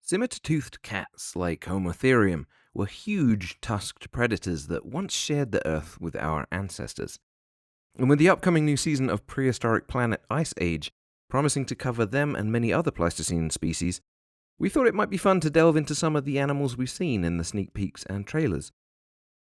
Scimitar-toothed cats, like Homotherium, were huge tusked predators that once shared the Earth with our ancestors. And with the upcoming new season of Prehistoric Planet Ice Age promising to cover them and many other Pleistocene species, we thought it might be fun to delve into some of the animals we've seen in the sneak peeks and trailers.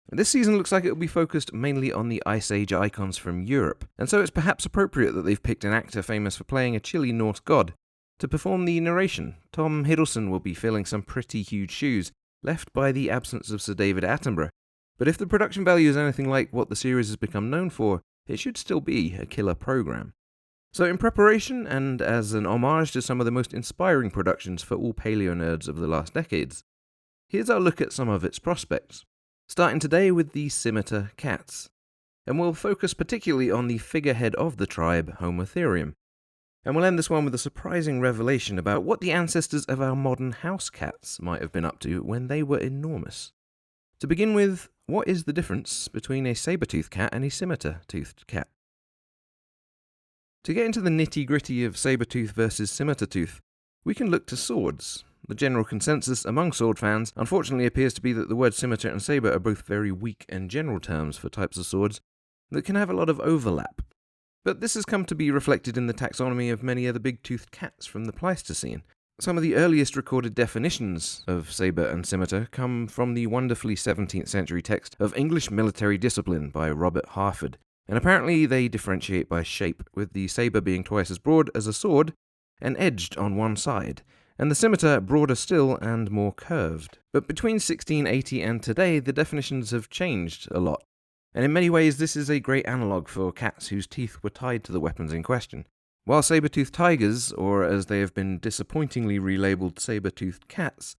This season looks like it will be focused mainly on the Ice Age icons from Europe, and so it's perhaps appropriate that they've picked an actor famous for playing a chilly Norse god to perform the narration. Tom Hiddleston will be filling some pretty huge shoes, left by the absence of Sir David Attenborough. But if the production value is anything like what the series has become known for, it should still be a killer program. So in preparation, and as an homage to some of the most inspiring productions for all paleo nerds of the last decades, here's our look at some of its prospects, starting today with the scimitar cats. And we'll focus particularly on the figurehead of the tribe, Homotherium. And we'll end this one with a surprising revelation about what the ancestors of our modern house cats might have been up to when they were enormous. To begin with, what is the difference between a sabre-toothed cat and a scimitar-toothed cat? To get into the nitty-gritty of sabre-tooth versus scimitar-tooth, we can look to swords. The general consensus among sword fans unfortunately appears to be that the words scimitar and sabre are both very weak and general terms for types of swords that can have a lot of overlap. But this has come to be reflected in the taxonomy of many of the big-toothed cats from the Pleistocene. Some of the earliest recorded definitions of sabre and scimitar come from the wonderfully 17th century text of English Military Discipline by Robert Harford, and apparently they differentiate by shape, with the sabre being twice as broad as a sword and edged on one side, and the scimitar broader still and more curved. But between 1680 and today, the definitions have changed a lot. And in many ways, this is a great analogue for cats whose teeth were tied to the weapons in question. While sabre-toothed tigers, or as they have been disappointingly relabeled sabre-toothed cats,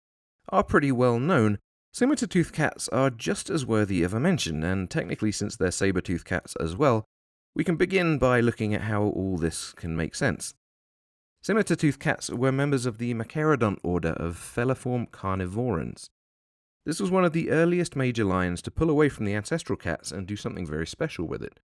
are pretty well known, scimitar-toothed cats are just as worthy of a mention, and technically since they're sabre-toothed cats as well, we can begin by looking at how all this can make sense. Scimitar-toothed cats were members of the Machaerodont order of feliform carnivorans. This was one of the earliest major lines to pull away from the ancestral cats and do something very special with it.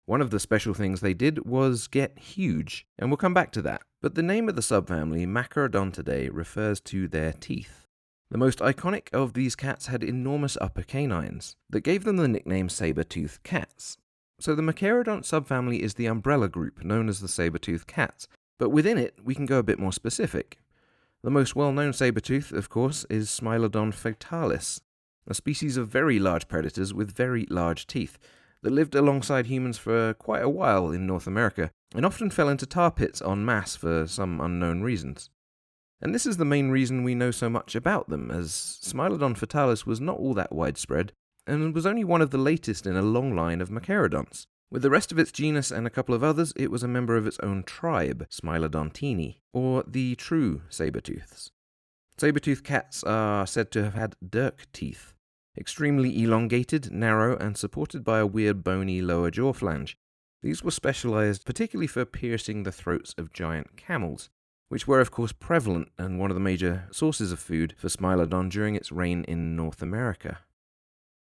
One of the special things they did was get huge, and we'll come back to that, but the name of the subfamily, Machaerodontidae, refers to their teeth. The most iconic of these cats had enormous upper canines that gave them the nickname saber-toothed cats. So the Machaerodont subfamily is the umbrella group known as the saber-toothed cats, but within it we can go a bit more specific. The most well-known saber-tooth, of course, is Smilodon fatalis, a species of very large predators with very large teeth that lived alongside humans for quite a while in North America and often fell into tar pits en masse for some unknown reasons. And this is the main reason we know so much about them, as Smilodon fatalis was not all that widespread and was only one of the latest in a long line of Machaerodonts. With the rest of its genus and a couple of others, it was a member of its own tribe, Smilodontini, or the true saber-tooths. Saber-toothed cats are said to have had dirk teeth, extremely elongated, narrow, and supported by a weird bony lower jaw flange. These were specialized particularly for piercing the throats of giant camels, which were of course prevalent and one of the major sources of food for Smilodon during its reign in North America.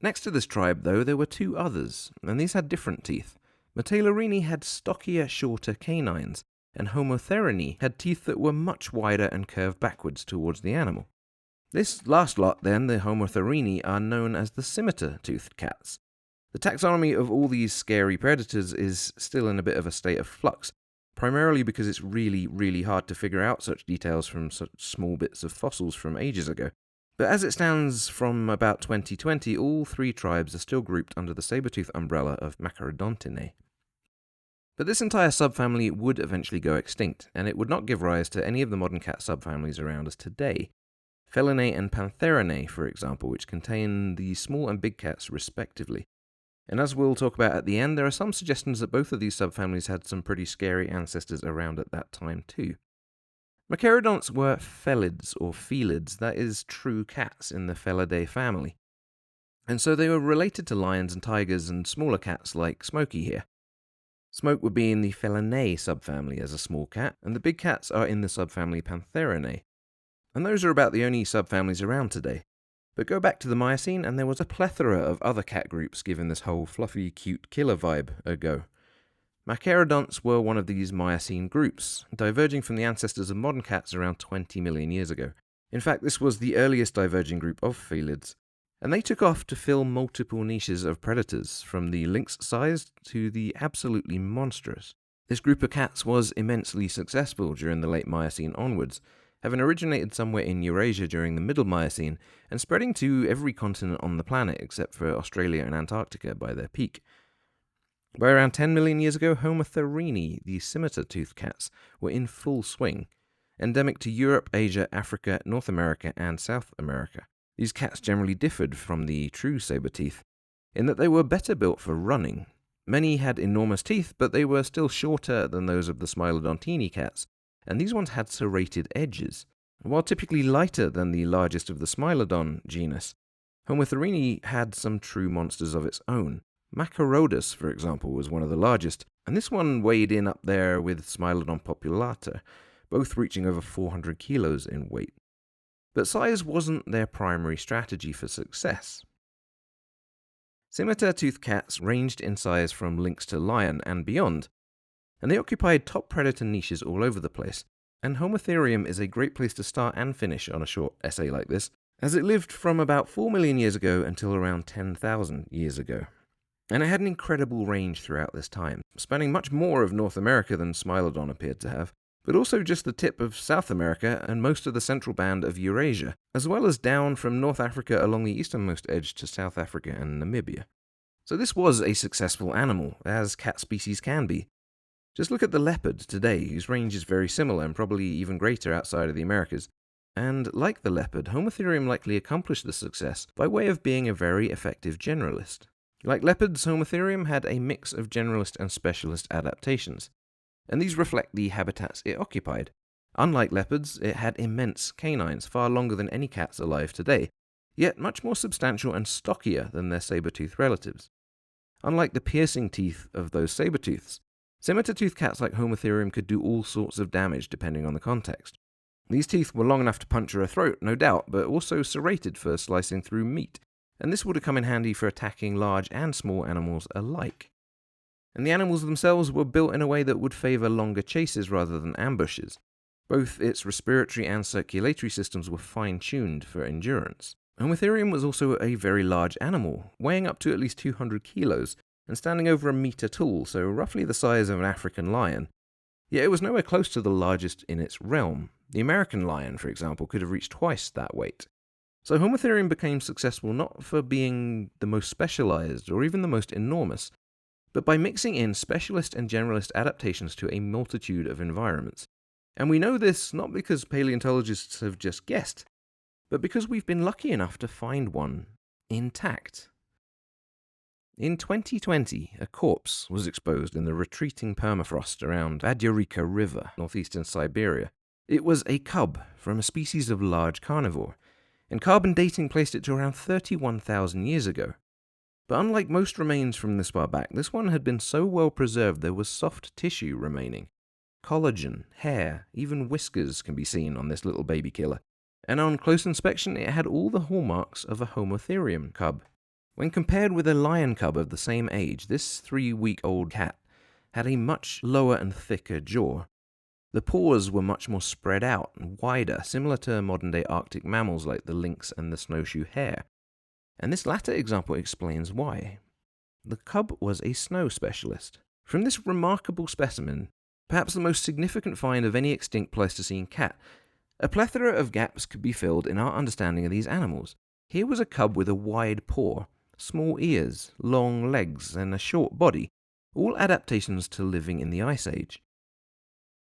Next to this tribe, though, there were two others, and these had different teeth. Metailerini had stockier, shorter canines, and Homotherini had teeth that were much wider and curved backwards towards the animal. This last lot, then, the Homotherini, are known as the scimitar-toothed cats. The taxonomy of all these scary predators is still in a bit of a state of flux, primarily because it's really, really hard to figure out such details from such small bits of fossils from ages ago. But as it stands from about 2020, all three tribes are still grouped under the saber-tooth umbrella of Machaerodontinae. But this entire subfamily would eventually go extinct, and it would not give rise to any of the modern cat subfamilies around us today. Felinae and Pantherinae, for example, which contain the small and big cats respectively. And as we'll talk about at the end, there are some suggestions that both of these subfamilies had some pretty scary ancestors around at that time too. Machaerodonts were felids or felids, that is, true cats in the Felidae family. And so they were related to lions and tigers and smaller cats like Smokey here. Smoke would be in the Felinae subfamily as a small cat, and the big cats are in the subfamily Pantherinae. And those are about the only subfamilies around today. But go back to the Miocene and there was a plethora of other cat groups giving this whole fluffy, cute killer vibe a go. Machaerodonts were one of these Miocene groups, diverging from the ancestors of modern cats around 20 million years ago. In fact, this was the earliest diverging group of felids, and they took off to fill multiple niches of predators, from the lynx-sized to the absolutely monstrous. This group of cats was immensely successful during the late Miocene onwards, having originated somewhere in Eurasia during the Middle Miocene and spreading to every continent on the planet except for Australia and Antarctica by their peak. By around 10 million years ago, Homotherium, the scimitar-toothed cats, were in full swing, endemic to Europe, Asia, Africa, North America, and South America. These cats generally differed from the true sabre-toothed in that they were better built for running. Many had enormous teeth, but they were still shorter than those of the Smilodon cats, and these ones had serrated edges. While typically lighter than the largest of the Smilodon genus, Homotherium had some true monsters of its own. Macarodus, for example, was one of the largest, and this one weighed in up there with Smilodon populata, both reaching over 400 kilos in weight. But size wasn't their primary strategy for success. Scimitar-toothed cats ranged in size from lynx to lion and beyond, and they occupied top predator niches all over the place, and Homotherium is a great place to start and finish on a short essay like this, as it lived from about 4 million years ago until around 10,000 years ago. And it had an incredible range throughout this time, spanning much more of North America than Smilodon appeared to have, but also just the tip of South America and most of the central band of Eurasia, as well as down from North Africa along the easternmost edge to South Africa and Namibia. So this was a successful animal, as cat species can be. Just look at the leopard today, whose range is very similar and probably even greater outside of the Americas. And like the leopard, Homotherium likely accomplished this success by way of being a very effective generalist. Like leopards, Homotherium had a mix of generalist and specialist adaptations, and these reflect the habitats it occupied. Unlike leopards, it had immense canines, far longer than any cats alive today, yet much more substantial and stockier than their saber-toothed relatives. Unlike the piercing teeth of those saber-tooths, scimitar-toothed cats like Homotherium could do all sorts of damage depending on the context. These teeth were long enough to puncture a throat, no doubt, but also serrated for slicing through meat, and this would have come in handy for attacking large and small animals alike. And the animals themselves were built in a way that would favour longer chases rather than ambushes. Both its respiratory and circulatory systems were fine-tuned for endurance. Homotherium was also a very large animal, weighing up to at least 200 kilos, and standing over a metre tall, so roughly the size of an African lion. Yet it was nowhere close to the largest in its realm. The American lion, for example, could have reached twice that weight. So Homotherium became successful not for being the most specialized or even the most enormous, but by mixing in specialist and generalist adaptations to a multitude of environments. And we know this not because paleontologists have just guessed, but because we've been lucky enough to find one intact. In 2020, a corpse was exposed in the retreating permafrost around Badyarika River, northeastern Siberia. It was a cub from a species of large carnivore, and carbon dating placed it to around 31,000 years ago. But unlike most remains from this far back, this one had been so well preserved there was soft tissue remaining. Collagen, hair, even whiskers can be seen on this little baby killer, and on close inspection it had all the hallmarks of a Homotherium cub. When compared with a lion cub of the same age, this 3-week-old cat had a much lower and thicker jaw. The paws were much more spread out and wider, similar to modern-day Arctic mammals like the lynx and the snowshoe hare. And this latter example explains why. The cub was a snow specialist. From this remarkable specimen, perhaps the most significant find of any extinct Pleistocene cat, a plethora of gaps could be filled in our understanding of these animals. Here was a cub with a wide paw, small ears, long legs, and a short body, all adaptations to living in the Ice Age.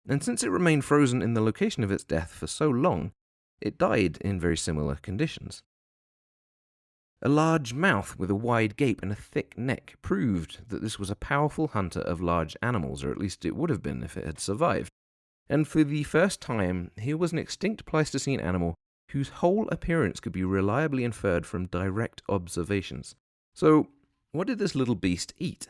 And since it remained frozen in the location of its death for so long, it died in very similar conditions. A large mouth with a wide gape and a thick neck proved that this was a powerful hunter of large animals, or at least it would have been if it had survived. And for the first time, here was an extinct Pleistocene animal whose whole appearance could be reliably inferred from direct observations. So, what did this little beast eat?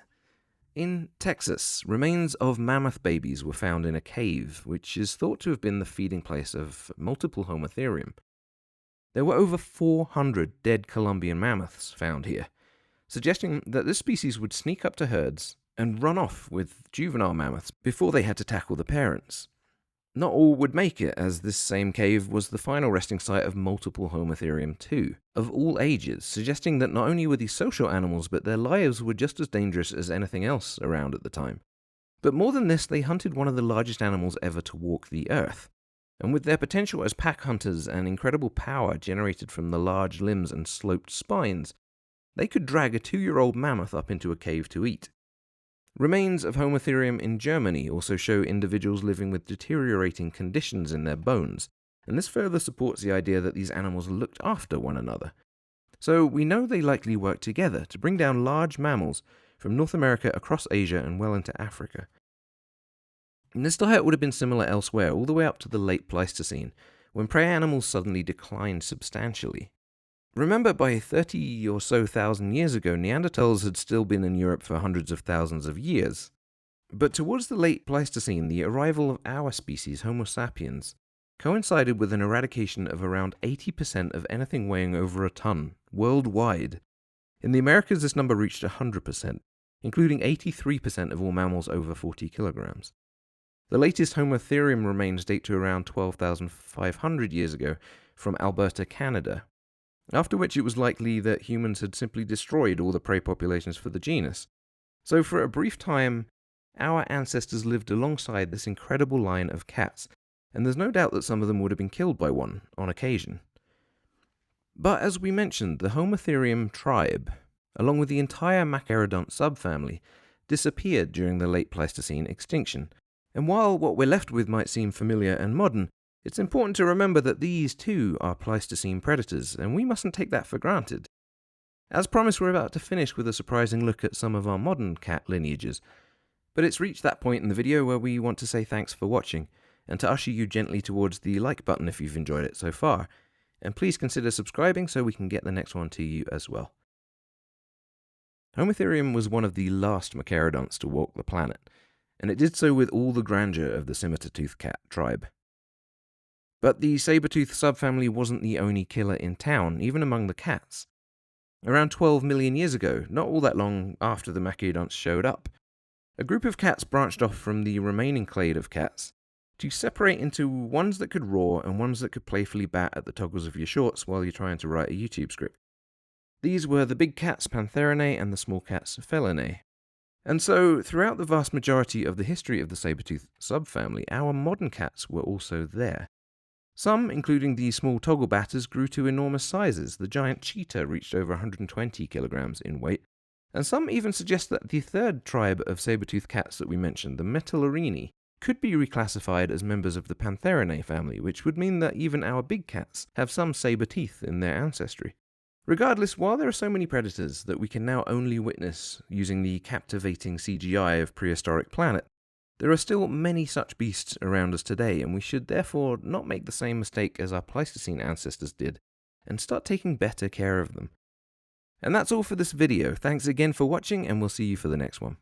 In Texas, remains of mammoth babies were found in a cave, which is thought to have been the feeding place of multiple Homotherium. There were over 400 dead Columbian mammoths found here, suggesting that this species would sneak up to herds and run off with juvenile mammoths before they had to tackle the parents. Not all would make it, as this same cave was the final resting site of multiple Homotherium too, of all ages, suggesting that not only were these social animals, but their lives were just as dangerous as anything else around at the time. But more than this, they hunted one of the largest animals ever to walk the earth. And with their potential as pack hunters and incredible power generated from the large limbs and sloped spines, they could drag a 2-year-old mammoth up into a cave to eat. Remains of Homotherium in Germany also show individuals living with deteriorating conditions in their bones, and this further supports the idea that these animals looked after one another. So we know they likely worked together to bring down large mammals from North America across Asia and well into Africa. And this diet would have been similar elsewhere, all the way up to the late Pleistocene, when prey animals suddenly declined substantially. Remember, by 30 or so thousand years ago, Neanderthals had still been in Europe for hundreds of thousands of years. But towards the late Pleistocene, the arrival of our species, Homo sapiens, coincided with an eradication of around 80% of anything weighing over a ton, worldwide. In the Americas, this number reached 100%, including 83% of all mammals over 40 kilograms. The latest Homotherium remains date to around 12,500 years ago from Alberta, Canada, after which it was likely that humans had simply destroyed all the prey populations for the genus. So for a brief time, our ancestors lived alongside this incredible line of cats, and there's no doubt that some of them would have been killed by one, on occasion. But as we mentioned, the Homotherium tribe, along with the entire Machaerodont subfamily, disappeared during the late Pleistocene extinction. And while what we're left with might seem familiar and modern, it's important to remember that these too are Pleistocene predators, and we mustn't take that for granted. As promised, we're about to finish with a surprising look at some of our modern cat lineages, but it's reached that point in the video where we want to say thanks for watching, and to usher you gently towards the like button if you've enjoyed it so far, and please consider subscribing so we can get the next one to you as well. Homotherium was one of the last Machaerodonts to walk the planet, and it did so with all the grandeur of the scimitar-toothed cat tribe. But the sabre-toothed subfamily wasn't the only killer in town, even among the cats. Around 12 million years ago, not all that long after the Machaerodonts showed up, a group of cats branched off from the remaining clade of cats to separate into ones that could roar and ones that could playfully bat at the toggles of your shorts while you're trying to write a YouTube script. These were the big cats Pantherinae and the small cats Felinae. And so, throughout the vast majority of the history of the saber-toothed subfamily, our modern cats were also there. Some, including the small toggle batters, grew to enormous sizes. The giant cheetah reached over 120 kilograms in weight, and some even suggest that the third tribe of saber-toothed cats that we mentioned, the Metallorini, could be reclassified as members of the Pantherinae family, which would mean that even our big cats have some saber teeth in their ancestry. Regardless, while there are so many predators that we can now only witness using the captivating CGI of Prehistoric Planet, there are still many such beasts around us today, and we should therefore not make the same mistake as our Pleistocene ancestors did, and start taking better care of them. And that's all for this video. Thanks again for watching, and we'll see you for the next one.